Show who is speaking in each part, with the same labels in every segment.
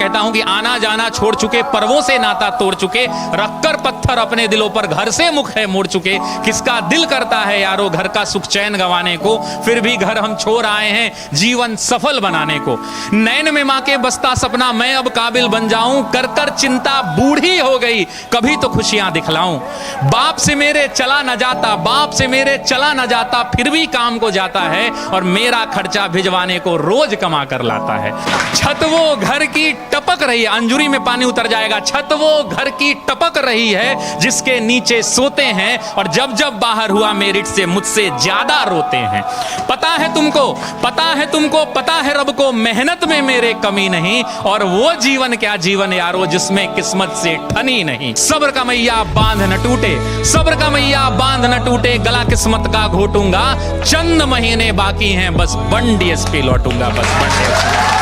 Speaker 1: कहता हूं कि आना जाना छोड़ चुके, पर्वों से नाता तोड़ चुके, रखकर पत्थर अपने दिलों पर घर से मुख है मोड़ चुके। किसका दिल करता है यारो घर का सुख चैन गंवाने को, फिर भी घर हम छोड़ आए हैं जीवन सफल बनाने को। नैन में मां के बसता सपना मैं अब काबिल बन जाऊं, कर कर चिंता बूढ़ी हो गई कभी तो खुशियां दिखलाऊं। बाप से मेरे चला न जाता, बाप से मेरे चला न जाता, फिर भी काम को जाता है और मेरा खर्चा भिजवाने को रोज कमा कर लाता है। छत वो घर की टपक रही है, अंजुरी में पानी उतर जाएगा। छत वो घर की टपक रही है जिसके नीचे सोते हैं, और जब जब बाहर हुआ मेरिट से मुझसे ज्यादा रोते हैं। पता है तुमको, पता है तुमको, पता है रब को मेहनत में मेरे कमी नहीं, और वो जीवन क्या जीवन यारो जिसमें किस्मत से ठनी नहीं। सब्र का मैया बांध न टूटे, सब्र का मैया बांध न टूटे, गला किस्मत का घोटूंगा, चंद महीने बाकी हैं बस बन डीएसपी लौटूंगा, बस बन डीएसपी।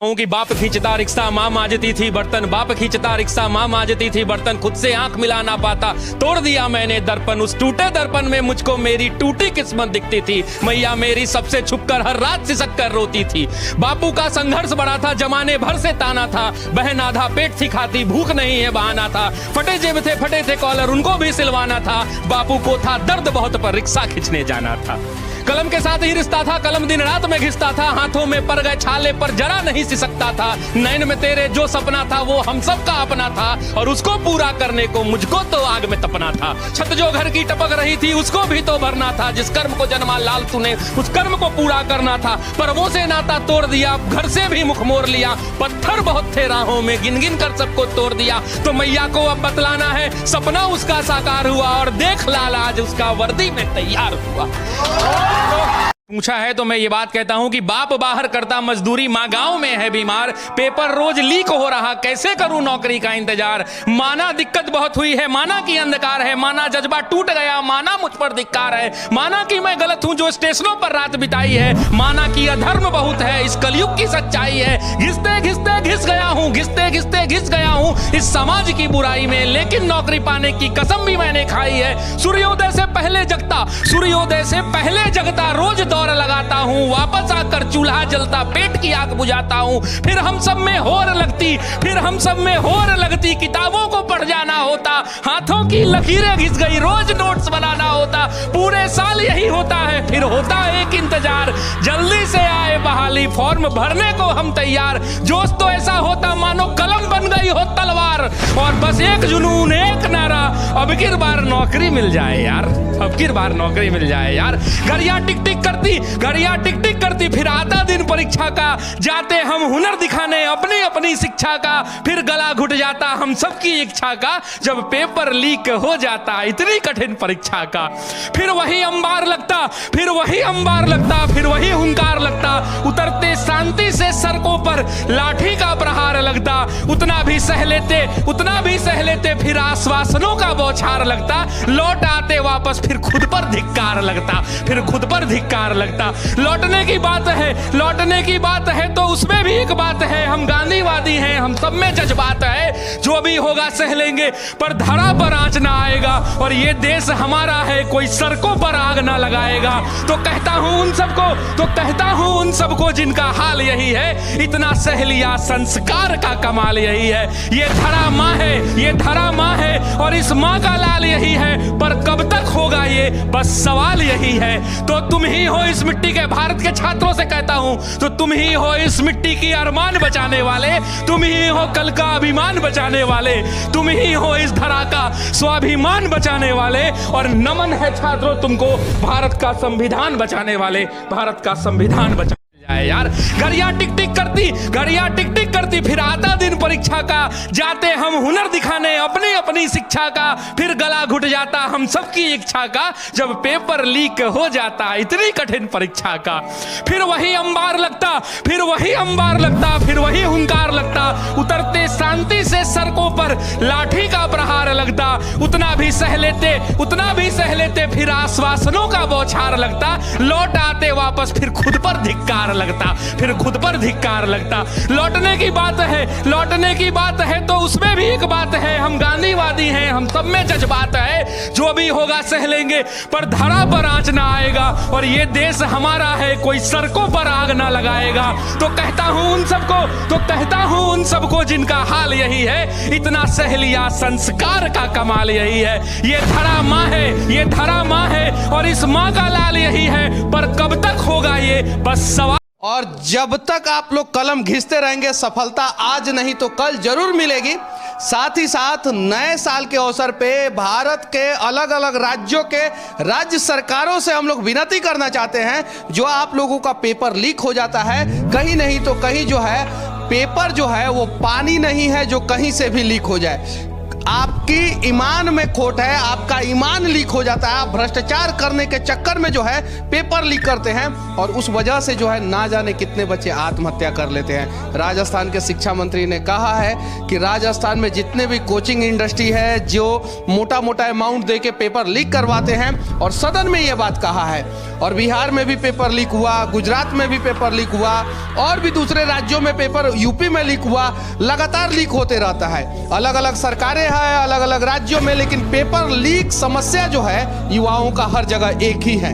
Speaker 1: कि बाप खींचता रिक्शा माँ मांजती थी बर्तन, बाप खींचता रिक्शा माँ मांजती थी बर्तन, खुद से आंख मिला ना पाता तोड़ दिया मैंने दर्पण। उस टूटे दर्पण में मुझको मेरी टूटी किस्मत दिखती थी, मैया मेरी सबसे छुपकर हर रात सिसक कर रोती थी। बापू का संघर्ष बड़ा था, जमाने भर से ताना था, बहन आधा पेट थी खाती, भूख नहीं है बहाना था, फटे जेब थे फटे थे कॉलर उनको भी सिलवाना था। बापू को था दर्द बहुत पर रिक्शा खींचने जाना था। कलम के साथ ही रिश्ता था, कलम दिन रात में घिसता था, हाथों में पर गए छाले पर जरा नहीं सिसकता था। नैन में तेरे जो सपना था वो हम सब का अपना था, और उसको पूरा करने को मुझको तो आग में तपना था। छत जो घर की टपक रही थी उसको भी तो भरना था, जिस कर्म को जन्मा लाल तूने उस कर्म को पूरा करना था। पर्वों से नाता तोड़ दिया, घर से भी मुख मोड़ लिया, पत्थर बहुत थे राहों में गिन गिन कर सबको तोड़ दिया। तो मैया को अब बतलाना है सपना उसका साकार हुआ, और देख लाल आज उसका वर्दी में तैयार हुआ। पूछा है तो मैं ये बात कहता हूं कि बाप बाहर करता मजदूरी, माँ गांव में है बीमार, पेपर रोज लीक हो रहा, कैसे करूं नौकरी का इंतजार। माना दिक्कत बहुत हुई है, माना कि अंधकार है, माना जज्बा टूट गया, माना मुझ पर धिक्कार है, माना कि मैं गलत हूं जो स्टेशनों पर रात बिताई है, माना कि अधर्म बहुत है इस कलयुग की सच्चाई है। घिसते घिसते घिस गया हूं, घिसते घिसते घिस गया हूं इस समाज की बुराई में, लेकिन नौकरी पाने की कसम भी मैंने खाई है। सूर्योदय से पहले जगता, सूर्योदय से पहले जगता, रोज दौड़ लगाता हूँ, वापस आकर चूल्हा जलता, पेट की आग बुझाता हूँ। फिर हम सब में होर लगती, फिर हम सब में होर लगती, किताबों को पढ़ जाना होता, हाथों की लकीरें घिस गई, रोज नोट्स बनाना होता, पूरे साल यही होता है, फिर होता एक इंतजार, जल्दी से आए बहाली, फॉर्म भरने को हम तैयार। जोश तो ऐसा होता मानो कलम बन गई हो तलवार, और बस एक जुनून एक नारा, अब की बार नौकरी मिल जाए यार, अब की बार नौकरी मिल जाए यार। घड़ियां टिक टिक करती, घड़ियां टिक टिक करती, फिर आता दिन परीक्षा का, जाते हम हुनर दिखाने अपनी अपनी शिक्षा का, फिर गला घुट जाता हम सबकी इच्छा का, जब पेपर लीक हो जाता इतनी कठिन परीक्षा का। फिर वही अंबार लगता, फिर वही अंबार लगता, फिर वही हुंकार लगता, उतरते शांति से सड़कों पर लाठी का प्रहार लगता, उतना भी सह लेते, उतना भी सह लेते, फिर आश्वासनों का बौछार लगता, लौट आते वापस फिर खुद पर धिक्कार लगता, फिर खुद पर धिक्कार लगता। लौटने की बात है, लौटने की बात है तो उसमें भी एक बात है, हम गांधीवादी हैं, हम सब में जज्बात है, जो भी होगा सह लेंगे पर धरा पर आंच ना आएगा, और ये देश हमारा है कोई सड़कों पर आग ना लगाएगा। तो कहता हूं उन सबको, तो कहता हूं उन सबको जिनका हाल यही है, इतना सह लिया संस्कार का कमाल यही है। ये धरा माँ है, ये धरा माँ है, और इस माँ का लाल यही है, पर कब तक होगा ये बस सवाल यही है। तो तुम ही हो इस मिट्टी के, भारत के छात्रों से कहता हूं, तो तुम ही हो इस मिट्टी की अरमान बचाने वाले, तुम ही हो कल का अभिमान बचाने वाले, तुम ही हो इस धरा का स्वाभिमान बचाने वाले, और नमन है छात्रों तुमको भारत का संविधान बचाने वाले, भारत का संविधान बचा यार। घड़ियां टिक टिक करती, घड़ियां टिक टिक करती, फिर आता दिन परीक्षा का, जाते हम हुनर दिखाने अपनी अपनी शिक्षा का, फिर गला घुट जाता हम सबकी इच्छा का, जब पेपर लीक हो जाता इतनी कठिन परीक्षा का। फिर वही अंबार लगता, फिर वही अंबार लगता, फिर वही हुंकार लगता, उतरते होते शांति से सड़कों पर लाठी का प्रहार लगता, उतना भी सह लेते फिर आश्वासनों का बौछार लगता, लौट आते वापस फिर खुद पर धिक्कार लगता। लौटने की बात है तो उसमें भी एक बात है, हम गांधीवादी हैं, हम सब में जज्बात है, जो भी होगा सह लेंगे पर धरा पर आंच ना आएगा, और ये देश हमारा है, कोई सड़कों पर आग ना लगाएगा। तो कहता हूं उन सबको जिनका हाल यही है, इतना सह लिया संस्कार का कमाल यही है। ये धरा माँ है और इस माँ का लाल यही है, पर कब तक होगा ये बस सवाल।
Speaker 2: और जब तक आप लोग कलम घिसते रहेंगे, सफलता आज नहीं तो कल जरूर मिलेगी। साथ ही साथ नए साल के अवसर पे भारत के अलग अलग राज्यों के राज्य सरकारों से हम लोग विनती करना चाहते हैं, जो आप लोगों का पेपर लीक हो जाता है, कहीं नहीं तो कहीं जो है पेपर जो है वो पानी नहीं है जो कहीं से भी लीक हो जाए। आपकी ईमान में खोट है, आपका ईमान लीक हो जाता है, आप भ्रष्टाचार करने के चक्कर में जो है पेपर लीक करते हैं, और उस वजह से जो है ना जाने कितने बच्चे आत्महत्या कर लेते हैं। राजस्थान के शिक्षा मंत्री ने कहा है कि राजस्थान में जितने भी कोचिंग इंडस्ट्री है जो मोटा मोटा अमाउंट दे के पेपर लीक करवाते हैं, और सदन में ये बात कहा है। और बिहार में भी पेपर लीक हुआ, गुजरात में भी पेपर लीक हुआ, और भी दूसरे राज्यों में पेपर, यूपी में लीक हुआ, लगातार लीक होते रहता है। अलग अलग सरकारें हैं अलग अलग राज्यों में, लेकिन पेपर लीक समस्या जो है युवाओं का हर जगह एक ही है।